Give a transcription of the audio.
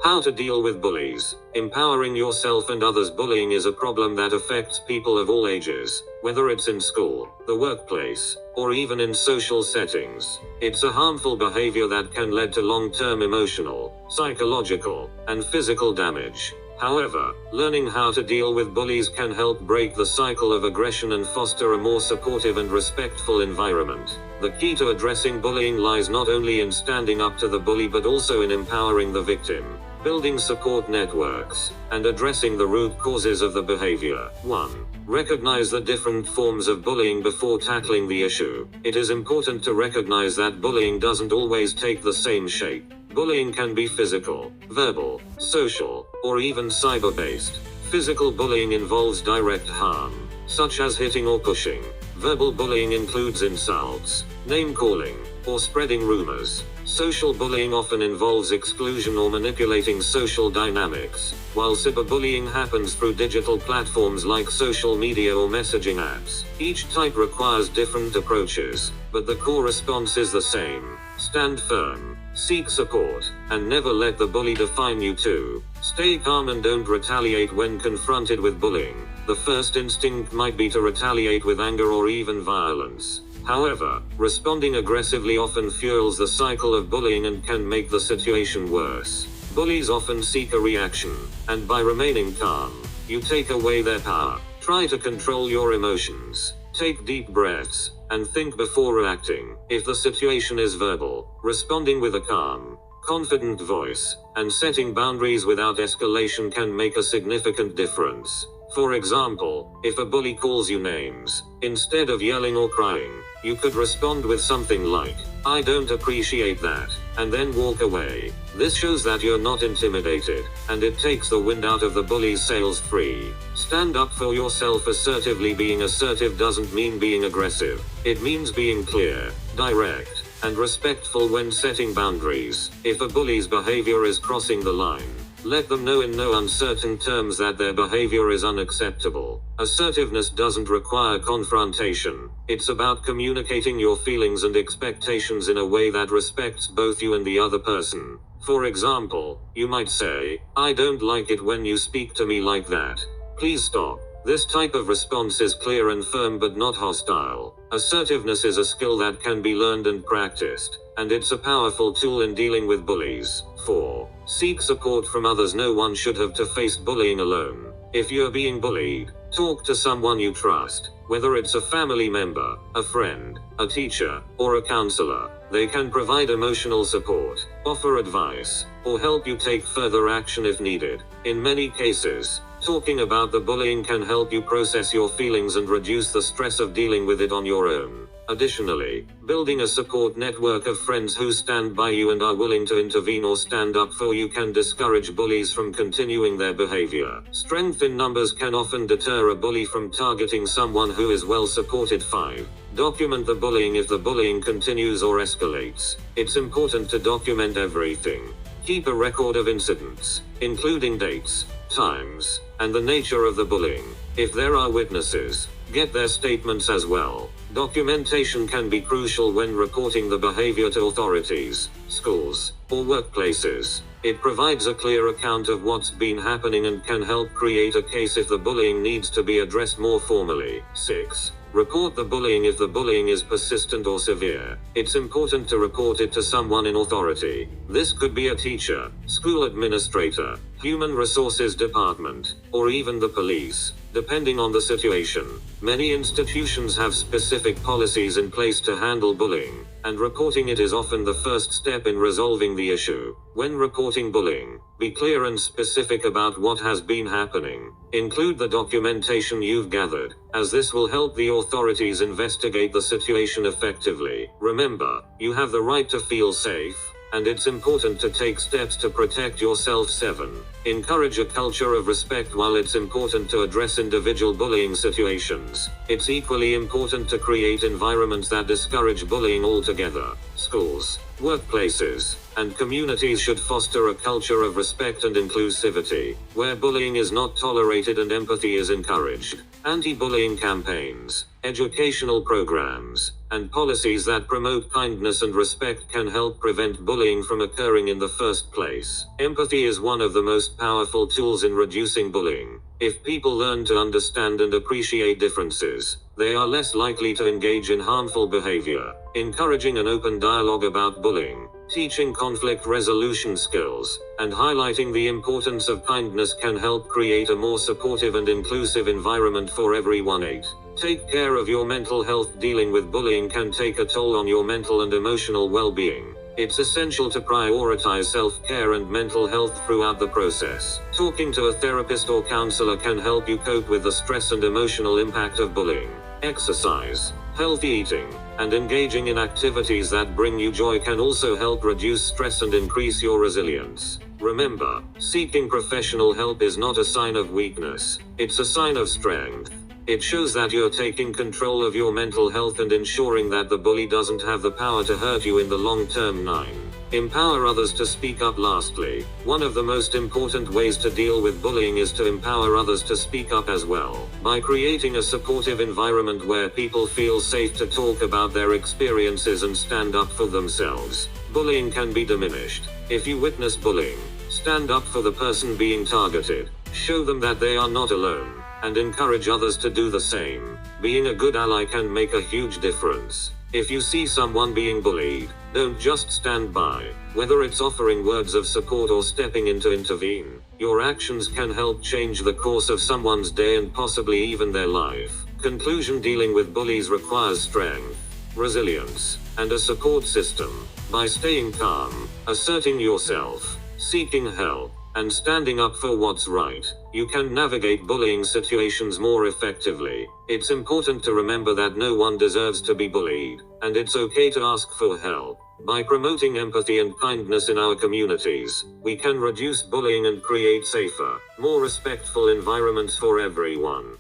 How to deal with bullies. Empowering yourself and others. Bullying is a problem that affects people of all ages, whether it's in school, the workplace, or even in social settings. It's a harmful behavior that can lead to long-term emotional, psychological, and physical damage. However, learning how to deal with bullies can help break the cycle of aggression and foster a more supportive and respectful environment. The key to addressing bullying lies not only in standing up to the bully but also in empowering the victim, building support networks, and addressing the root causes of the behavior. 1. Recognize the different forms of bullying before tackling the issue. It is important to recognize that bullying doesn't always take the same shape. Bullying can be physical, verbal, social, or even cyber-based. Physical bullying involves direct harm, such as hitting or pushing. Verbal bullying includes insults, name-calling, or spreading rumors. Social bullying often involves exclusion or manipulating social dynamics, while cyberbullying happens through digital platforms like social media or messaging apps. Each type requires different approaches, but the core response is the same. Stand firm, seek support, and never let the bully define you. 2. Stay calm and don't retaliate when confronted with bullying. The first instinct might be to retaliate with anger or even violence. However, responding aggressively often fuels the cycle of bullying and can make the situation worse. Bullies often seek a reaction, and by remaining calm, you take away their power. Try to control your emotions. Take deep breaths, and think before reacting. If the situation is verbal, responding with a calm, confident voice, and setting boundaries without escalation can make a significant difference. For example, if a bully calls you names, instead of yelling or crying, you could respond with something like, "I don't appreciate that," and then walk away. This shows that you're not intimidated, and it takes the wind out of the bully's sails. 3. Stand up for yourself assertively. Being assertive doesn't mean being aggressive. It means being clear, direct, and respectful when setting boundaries. If a bully's behavior is crossing the line, let them know in no uncertain terms that their behavior is unacceptable. Assertiveness doesn't require confrontation. It's about communicating your feelings and expectations in a way that respects both you and the other person. For example, you might say, "I don't like it when you speak to me like that. Please stop." This type of response is clear and firm but not hostile. Assertiveness is a skill that can be learned and practiced, and it's a powerful tool in dealing with bullies. 4. Seek support from others. No one should have to face bullying alone. If you're being bullied, talk to someone you trust, whether it's a family member, a friend, a teacher, or a counselor. They can provide emotional support, offer advice, or help you take further action if needed. In many cases, talking about the bullying can help you process your feelings and reduce the stress of dealing with it on your own. Additionally, building a support network of friends who stand by you and are willing to intervene or stand up for you can discourage bullies from continuing their behavior. Strength in numbers can often deter a bully from targeting someone who is well supported. 5. Document the bullying. If the bullying continues or escalates, it's important to document everything. Keep a record of incidents, including dates, times, and the nature of the bullying. If there are witnesses, get their statements as well. Documentation can be crucial when reporting the behavior to authorities, schools, or workplaces. It provides a clear account of what's been happening and can help create a case if the bullying needs to be addressed more formally. 6. Report the bullying. If the bullying is persistent or severe, it's important to report it to someone in authority. This could be a teacher, school administrator, human resources department, or even the police, depending on the situation. Many institutions have specific policies in place to handle bullying, and reporting it is often the first step in resolving the issue. When reporting bullying, be clear and specific about what has been happening. Include the documentation you've gathered, as this will help the authorities investigate the situation effectively. Remember, you have the right to feel safe, and it's important to take steps to protect yourself. 7. Encourage a culture of respect. While it's important to address individual bullying situations, it's equally important to create environments that discourage bullying altogether. Schools, workplaces, and communities should foster a culture of respect and inclusivity, where bullying is not tolerated and empathy is encouraged. Anti-bullying campaigns, educational programs, and policies that promote kindness and respect can help prevent bullying from occurring in the first place. Empathy is one of the most powerful tools in reducing bullying. If people learn to understand and appreciate differences, they are less likely to engage in harmful behavior. Encouraging an open dialogue about bullying, teaching conflict resolution skills, and highlighting the importance of kindness can help create a more supportive and inclusive environment for everyone. 8. Take care of your mental health. Dealing with bullying can take a toll on your mental and emotional well-being. It's essential to prioritize self-care and mental health throughout the process. Talking to a therapist or counselor can help you cope with the stress and emotional impact of bullying. Exercise, healthy eating, and engaging in activities that bring you joy can also help reduce stress and increase your resilience. Remember, seeking professional help is not a sign of weakness, it's a sign of strength. It shows that you're taking control of your mental health and ensuring that the bully doesn't have the power to hurt you in the long term. 9. Empower others to speak up. Lastly, one of the most important ways to deal with bullying is to empower others to speak up as well. By creating a supportive environment where people feel safe to talk about their experiences and stand up for themselves, bullying can be diminished. If you witness bullying, stand up for the person being targeted. Show them that they are not alone, and encourage others to do the same. Being a good ally can make a huge difference. If you see someone being bullied, don't just stand by. Whether it's offering words of support or stepping in to intervene, your actions can help change the course of someone's day and possibly even their life. Conclusion: dealing with bullies requires strength, resilience, and a support system. By staying calm, asserting yourself, seeking help, and standing up for what's right, you can navigate bullying situations more effectively. It's important to remember that no one deserves to be bullied, and it's okay to ask for help. By promoting empathy and kindness in our communities, we can reduce bullying and create safer, more respectful environments for everyone.